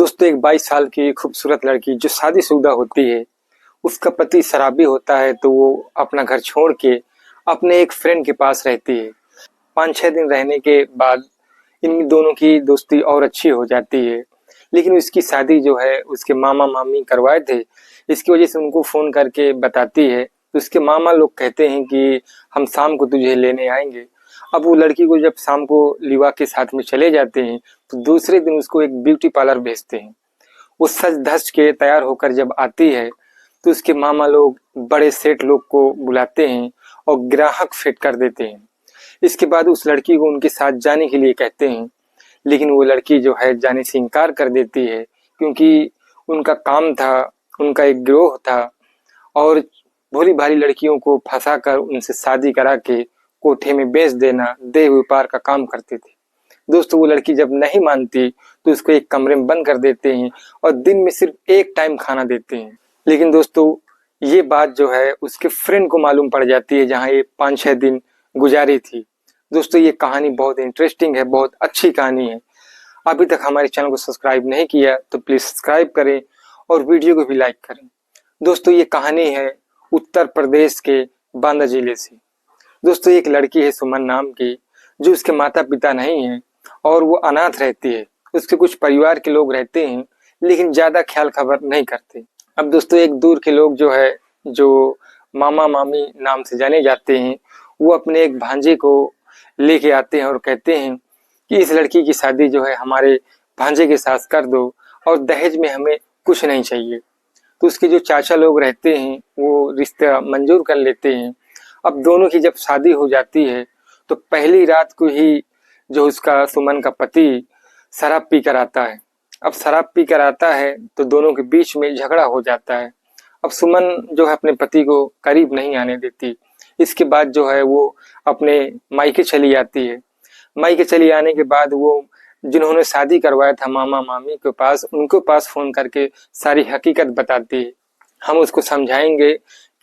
दोस्तों, एक 22 साल की खूबसूरत लड़की जो शादीशुदा होती है, उसका पति शराबी होता है तो वो अपना घर छोड़ के अपने एक फ्रेंड के पास रहती है। 5-6 दिन रहने के बाद इन दोनों की दोस्ती और अच्छी हो जाती है। लेकिन उसकी शादी जो है उसके मामा-मामी करवाए थे, इसकी वजह से उनको फ़ोन करके बताती है। तो उसके मामा लोग कहते हैं कि हम शाम को तुझे लेने आएँगे। अब वो लड़की को जब शाम को लिवा के साथ में चले जाते हैं, तो दूसरे दिन उसको एक ब्यूटी पार्लर भेजते हैं। वो सज-धज के तैयार होकर जब आती है, तो उसके मामा लोग बड़े सेठ लोग को बुलाते हैं और ग्राहक फिट कर देते हैं। इसके बाद उस लड़की को उनके साथ जाने के लिए कहते हैं, लेकिन वो लड़की जो है जाने से इनकार कर देती है, क्योंकि उनका काम था, उनका एक गिरोह था और भोली-भाली लड़कियों को फँसाकर उनसे शादी करा के कोठे में बेच देना, देह व्यापार का काम करते थे। दोस्तों, वो लड़की जब नहीं मानती तो उसको एक कमरे में बंद कर देते हैं और दिन में सिर्फ एक टाइम खाना देते हैं। लेकिन दोस्तों, ये बात जो है उसके फ्रेंड को मालूम पड़ जाती है जहाँ ये 5-6 दिन गुजारी थी। दोस्तों, ये कहानी बहुत इंटरेस्टिंग है, बहुत अच्छी कहानी है। अभी तक हमारे चैनल को सब्सक्राइब नहीं किया तो प्लीज सब्सक्राइब करें और वीडियो को भी लाइक करें। दोस्तों, ये कहानी है उत्तर प्रदेश के बांदा जिले से। दोस्तों, एक लड़की है सुमन नाम की, जो उसके माता पिता नहीं है और वो अनाथ रहती है। उसके कुछ परिवार के लोग रहते हैं, लेकिन ज्यादा ख्याल खबर नहीं करते। अब दोस्तों, एक दूर के लोग जो है, जो मामा मामी नाम से जाने जाते हैं, वो अपने एक भांजे को लेके आते हैं और कहते हैं कि इस लड़की की शादी जो है हमारे भांजे के साथ कर दो और दहेज में हमें कुछ नहीं चाहिए। तो उसके जो चाचा लोग रहते हैं वो रिश्ता मंजूर कर लेते हैं। अब दोनों की जब शादी हो जाती है तो पहली रात को ही जो उसका सुमन का पति शराब पी कर आता है। अब शराब पी कर आता है तो दोनों के बीच में झगड़ा हो जाता है। अब सुमन जो है अपने पति को करीब नहीं आने देती। इसके बाद जो है वो अपने मायके चली जाती है। मायके चली आने के बाद वो जिन्होंने शादी करवाया था मामा मामी के पास, उनके पास फोन करके सारी हकीकत बताती है। हम उसको समझाएंगे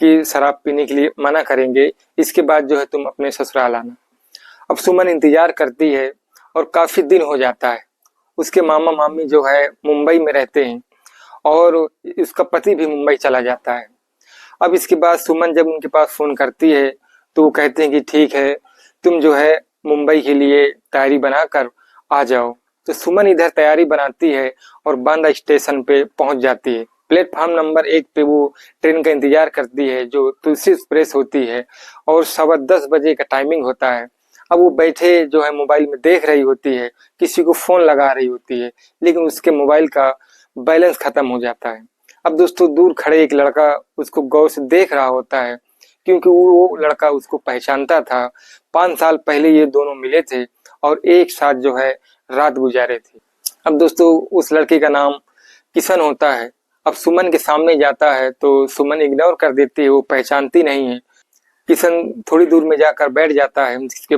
कि शराब पीने के लिए मना करेंगे, इसके बाद जो है तुम अपने ससुराल आना। अब सुमन इंतजार करती है और काफी दिन हो जाता है। उसके मामा मामी जो है मुंबई में रहते हैं और उसका पति भी मुंबई चला जाता है। अब इसके बाद सुमन जब उनके पास फोन करती है तो वो कहते हैं कि ठीक है, तुम जो है मुंबई के लिए तैयारी बनाकर आ जाओ। तो सुमन इधर तैयारी बनाती है और बांदा स्टेशन पे पहुंच जाती है। प्लेटफॉर्म नंबर 1 पे वो ट्रेन का इंतजार करती है जो तुलसी एक्सप्रेस होती है और 10:15 बजे का टाइमिंग होता है। अब वो बैठे जो है मोबाइल में देख रही होती है, किसी को फोन लगा रही होती है, लेकिन उसके मोबाइल का बैलेंस खत्म हो जाता है। अब दोस्तों, दूर खड़े एक लड़का उसको गौर से देख रहा होता है, क्योंकि वो लड़का उसको पहचानता था। 5 साल पहले ये दोनों मिले थे और एक साथ जो है रात गुजारे थे। अब दोस्तों, उस लड़के का नाम किशन होता है। अब सुमन के सामने जाता है तो सुमन इग्नोर कर देती है, वो पहचानती नहीं है। किशन थोड़ी दूर में जाकर बैठ जाता है। इसके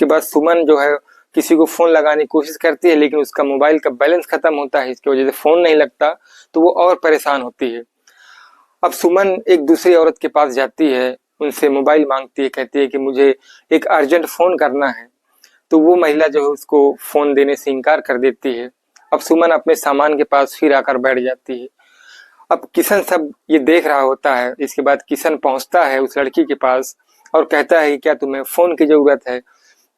बाद सुमन जो है किसी को फोन लगाने की कोशिश करती है, लेकिन उसका मोबाइल का बैलेंस खत्म होता है, इसकी वजह से फोन नहीं लगता। तो वो और परेशान होती है। अब सुमन एक दूसरी औरत के पास जाती है, उनसे मोबाइल मांगती है, कहती है कि मुझे एक अर्जेंट फोन करना है। तो वो महिला जो है उसको फोन देने से इनकार कर देती है। अब सुमन अपने सामान के पास फिर आकर बैठ जाती है। अब किशन सब ये देख रहा होता है। इसके बाद किशन पहुंचता है उस लड़की के पास और कहता है कि क्या तुम्हें फोन की जरूरत है।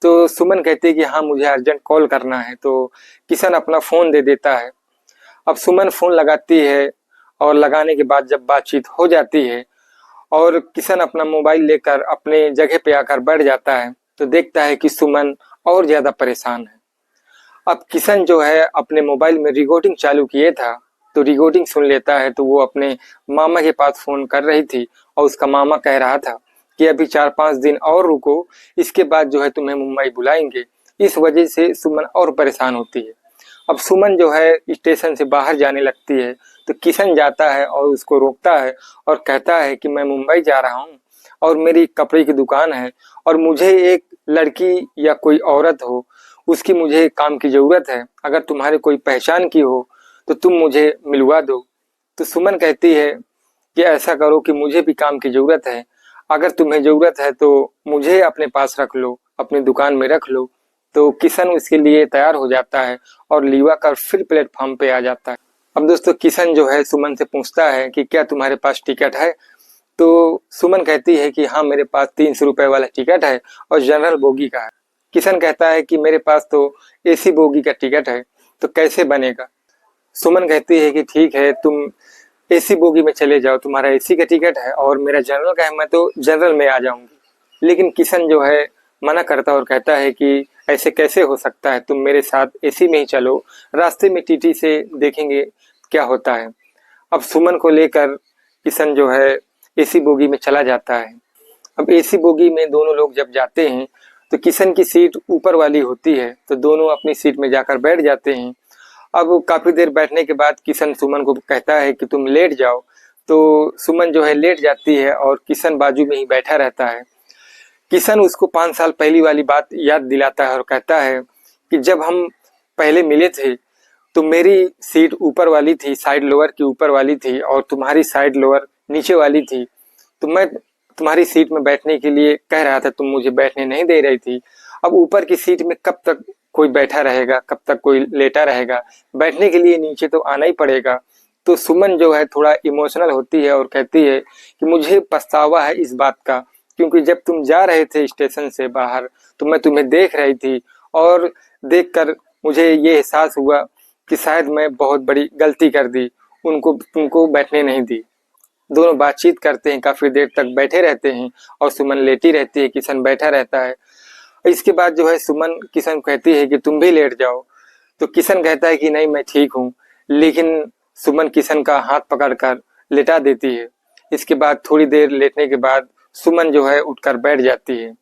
तो सुमन कहती है कि हाँ, मुझे अर्जेंट कॉल करना है। तो किशन अपना फोन दे देता है। अब सुमन फोन लगाती है और लगाने के बाद जब बातचीत हो जाती है और किशन अपना मोबाइल लेकर अपने जगह पे आकर बैठ जाता है, तो देखता है कि सुमन और ज्यादा परेशान है। अब किशन जो है अपने मोबाइल में रिकॉर्डिंग चालू किए था, तो रिकॉर्डिंग सुन लेता है। तो वो अपने मामा के पास फोन कर रही थी और उसका मामा कह रहा था कि अभी 4-5 दिन और रुको, इसके बाद जो है तुम्हें मुंबई बुलाएंगे। इस वजह से सुमन और परेशान होती है। अब सुमन जो है स्टेशन से बाहर जाने लगती है, तो किशन जाता है और उसको रोकता है और कहता है कि मैं मुंबई जा रहा हूँ और मेरी कपड़े की दुकान है और मुझे एक लड़की या कोई औरत हो, उसकी मुझे काम की जरूरत है। अगर तुम्हारे कोई पहचान की हो तो तुम मुझे मिलवा दो। तो सुमन कहती है कि ऐसा करो कि मुझे भी काम की जरूरत है, अगर तुम्हें जरूरत है तो मुझे अपने पास रख लो, अपनी दुकान में रख लो, तो किशन उसके लिए तैयार हो जाता है और लीवा कर फिर प्लेटफॉर्म पे आ जाता है। अब दोस्तों किशन जो है सुमन से पूछता है कि क्या तुम्हारे पास टिकट है। तो सुमन कहती है कि हाँ मेरे पास 300 रुपए वाला टिकट है और जनरल बोगी का है। किशन कहता है कि मेरे पास तो एसी बोगी का टिकट है, तो कैसे बनेगा। सुमन कहती है कि ठीक है तुम एसी बोगी में चले जाओ, तुम्हारा एसी का टिकट है और मेरा जनरल का है, मैं तो जनरल में आ जाऊंगी। लेकिन किशन जो है मना करता और कहता है कि ऐसे कैसे हो सकता है, तुम मेरे साथ एसी में ही चलो, रास्ते में टीटी से देखेंगे क्या होता है। अब सुमन को लेकर किशन जो है एसी बोगी में चला जाता है। अब एसी बोगी में दोनों लोग जब जाते हैं तो किशन की सीट ऊपर वाली होती है, तो दोनों अपनी सीट में जाकर बैठ जाते हैं। अब काफी देर बैठने के बाद किशन सुमन को कहता है कि तुम लेट जाओ, तो सुमन जो है लेट जाती है और किशन बाजू में ही बैठा रहता है। किशन उसको 5 साल पहली वाली बात याद दिलाता है और कहता है कि जब हम पहले मिले थे तो मेरी सीट ऊपर वाली थी, साइड लोअर की ऊपर वाली थी और तुम्हारी साइड लोअर नीचे वाली थी। तो मैं तुम्हारी सीट में बैठने के लिए कह रहा था, तुम मुझे बैठने नहीं दे रही थी। अब ऊपर की सीट में कब तक कोई बैठा रहेगा, कब तक कोई लेटा रहेगा, बैठने के लिए नीचे तो आना ही पड़ेगा। तो सुमन जो है थोड़ा इमोशनल होती है और कहती है कि मुझे पछतावा है इस बात का, क्योंकि जब तुम जा रहे थे स्टेशन से बाहर तो मैं तुम्हें देख रही थी और देखकर मुझे ये एहसास हुआ कि शायद मैं बहुत बड़ी गलती कर दी, उनको तुमको बैठने नहीं दी। दोनों बातचीत करते हैं, काफी देर तक बैठे रहते हैं और सुमन लेटी रहती है, किशन बैठा रहता है। इसके बाद जो है सुमन किशन को कहती है कि तुम भी लेट जाओ। तो किशन कहता है कि नहीं मैं ठीक हूँ, लेकिन सुमन किशन का हाथ पकड़कर लेटा देती है। इसके बाद थोड़ी देर लेटने के बाद सुमन जो है उठकर बैठ जाती है।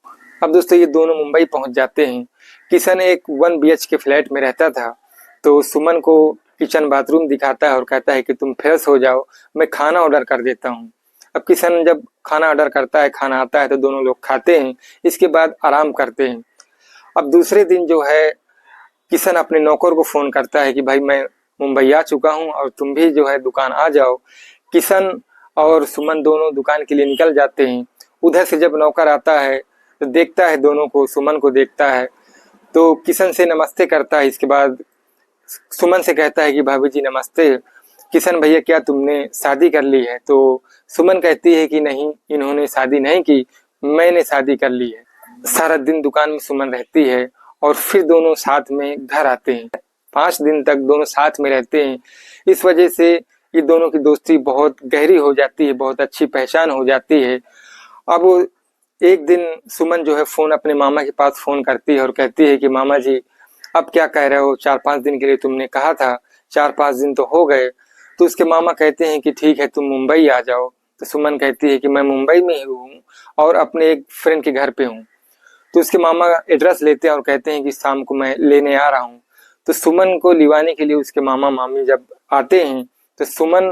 अब दोस्तों ये दोनों मुंबई पहुंच जाते हैं। किशन एक 1 BHK फ्लैट में रहता था, तो सुमन को किचन बाथरूम दिखाता है और कहता है कि तुम फ्रेश हो जाओ, मैं खाना ऑर्डर कर देता हूँ। अब किशन जब खाना ऑर्डर करता है, खाना आता है तो दोनों लोग खाते हैं, इसके बाद आराम करते हैं। अब दूसरे दिन जो है किशन अपने नौकर को फोन करता है कि भाई मैं मुंबई आ चुका हूँ और तुम भी जो है दुकान आ जाओ। किशन और सुमन दोनों दुकान के लिए निकल जाते हैं। उधर से जब नौकर आता है तो देखता है दोनों को, सुमन को देखता है तो किशन से नमस्ते करता है। इसके बाद सुमन से कहता है कि भाभी जी नमस्ते, किशन भैया क्या तुमने शादी कर ली है। तो सुमन कहती है कि नहीं, इन्होंने शादी नहीं की, मैंने शादी कर ली है। सारा दिन दुकान में सुमन रहती है और फिर दोनों साथ में घर आते हैं। 5 दिन तक दोनों साथ में रहते हैं। इस वजह से ये दोनों की दोस्ती बहुत गहरी हो जाती है, बहुत अच्छी पहचान हो जाती है। अब एक दिन सुमन जो है फोन अपने मामा के पास फोन करती है और कहती है कि मामा जी अब क्या कह रहे हो, 4-5 दिन के लिए तुमने कहा था, 4-5 दिन तो हो गए। तो उसके मामा कहते हैं कि ठीक है तुम मुंबई आ जाओ। तो सुमन कहती है कि मैं मुंबई में ही हूँ और अपने एक फ्रेंड के घर पे हूँ। तो उसके मामा एड्रेस लेते हैं और कहते हैं कि शाम को मैं लेने आ रहा हूँ। तो सुमन को लिवाने के लिए उसके मामा मामी जब आते हैं तो सुमन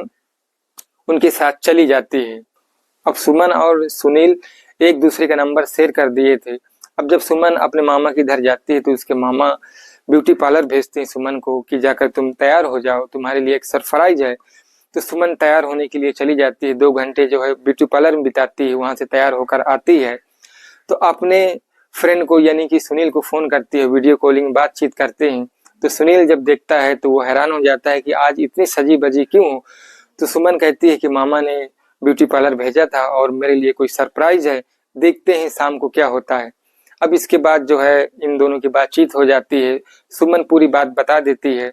उनके साथ चली जाती है। अब सुमन और सुनील एक दूसरे का नंबर शेयर कर दिए थे। अब जब सुमन अपने मामा की घर जाती है तो उसके मामा ब्यूटी पार्लर भेजते हैं सुमन को कि जाकर तुम तैयार हो जाओ, तुम्हारे लिए एक सरप्राइज है। तो सुमन तैयार होने के लिए चली जाती है, 2 घंटे जो है ब्यूटी पार्लर में बिताती है, वहां से तैयार होकर आती है तो अपने फ्रेंड को यानी कि सुनील को फोन करती है, वीडियो कॉलिंग बातचीत करते हैं। तो सुनील जब देखता है तो वो हैरान हो जाता है कि आज इतनी सजी बजी क्यों हो। तो सुमन कहती है कि मामा ने ब्यूटी पार्लर भेजा था और मेरे लिए कोई सरप्राइज है, देखते हैं शाम को क्या होता है। अब इसके बाद जो है इन दोनों की बातचीत हो जाती है, सुमन पूरी बात बता देती है।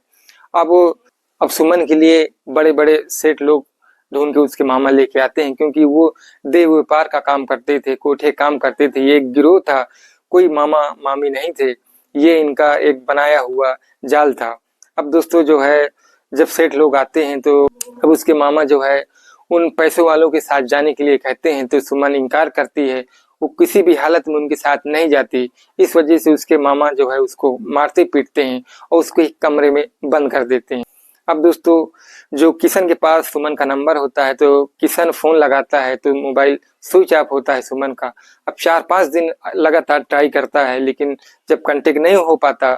अब सुमन के लिए बड़े बड़े सेठ लोग ढूंढ के उसके मामा लेके आते हैं, क्योंकि वो देह व्यापार का काम करते थे, कोठे काम करते थे, ये एक गिरोह था, कोई मामा मामी नहीं थे, ये इनका एक बनाया हुआ जाल था। अब दोस्तों जो है जब सेठ लोग आते हैं तो अब उसके मामा जो है उन पैसों वालों के साथ जाने के लिए कहते हैं तो सुमन इनकार करती है, वो किसी भी हालत में उनके साथ नहीं जाती। इस वजह से उसके मामा जो है उसको मारते पीटते हैं और उसको एक कमरे में बंद कर देते हैं। अब दोस्तों जो किशन के पास सुमन का नंबर होता है तो किशन फोन लगाता है तो मोबाइल स्विच ऑफ होता है सुमन का। अब 4-5 दिन लगातार ट्राई करता है, लेकिन जब कांटेक्ट नहीं हो पाता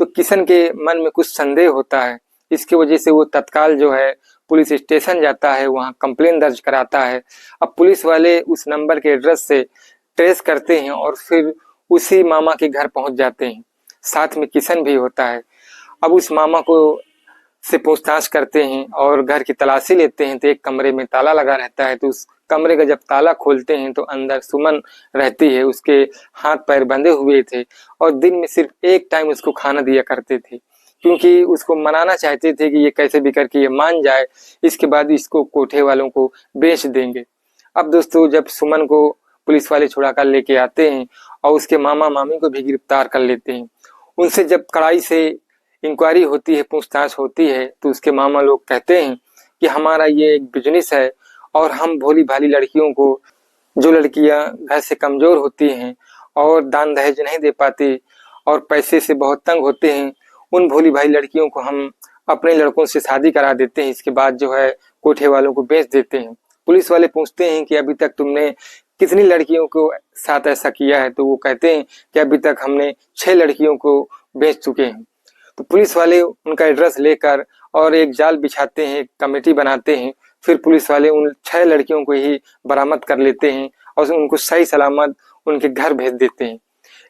तो किशन के मन में कुछ संदेह होता है। इसकी वजह से वो तत्काल जो है पुलिस स्टेशन जाता है, वहाँ कंप्लेन दर्ज कराता है। अब पुलिस वाले उस नंबर के एड्रेस से ट्रेस करते हैं और फिर उसी मामा के घर पहुंच जाते हैं। साथ में किशन भी होता है। अब उस मामा को से पूछताछ करते हैं और घर की तलाशी लेते हैं तो एक कमरे में ताला लगा रहता है। तो उस कमरे का जब ताला खोलते हैं तो अंदर सुमन रहती है। उसके हाथ पैर बंधे हुए थे और दिन में सिर्फ एक टाइम उसको खाना दिया करते थे, क्योंकि उसको मनाना चाहते थे कि ये कैसे भी करके ये मान जाए, इसके बाद इसको कोठे वालों को बेच देंगे। अब दोस्तों जब सुमन को पुलिस वाले छुड़ा कर लेके आते हैं और उसके मामा मामी को भी गिरफ्तार कर लेते हैं, उनसे जब कड़ाई से इंक्वायरी होती है, पूछताछ होती है, तो उसके मामा लोग कहते हैं कि हमारा ये एक बिजनेस है और हम भोली भाली लड़कियों को, जो लड़कियां घर से कमजोर होती हैं और दान दहेज नहीं दे पाती और पैसे से बहुत तंग होते हैं, उन भोली भाली लड़कियों को हम अपने लड़कों से शादी करा देते हैं, इसके बाद जो है कोठे वालों को बेच देते हैं। पुलिस वाले पूछते हैं कि अभी तक तुमने कितनी लड़कियों को साथ ऐसा किया है, तो वो कहते हैं कि अभी तक हमने 6 लड़कियों को बेच चुके हैं। तो पुलिस वाले उनका एड्रेस लेकर और एक जाल बिछाते हैं, एक कमेटी बनाते हैं। फिर पुलिस वाले उन 6 लड़कियों को ही बरामद कर लेते हैं और उनको सही सलामत उनके घर भेज देते हैं।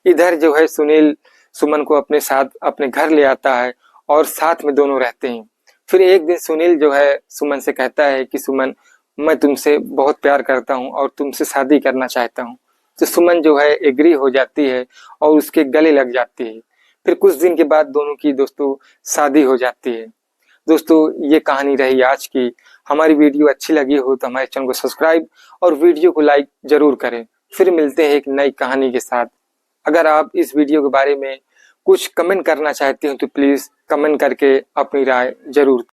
इधर जो है सुनील सुमन को अपने साथ अपने घर ले आता है और साथ में दोनों रहते हैं। फिर एक दिन सुनील जो है सुमन से कहता है कि सुमन, मैं तुमसे बहुत प्यार करता हूँ और तुमसे शादी करना चाहता हूँ। तो सुमन जो है एग्री हो जाती है और उसके गले लग जाती है। फिर कुछ दिन के बाद दोनों की दोस्तों शादी हो जाती है। दोस्तों ये कहानी रही आज की। हमारी वीडियो अच्छी लगी हो तो हमारे चैनल को सब्सक्राइब और वीडियो को लाइक जरूर करें। फिर मिलते हैं एक नई कहानी के साथ। अगर आप इस वीडियो के बारे में कुछ कमेंट करना चाहते हो तो प्लीज कमेंट करके अपनी राय जरूर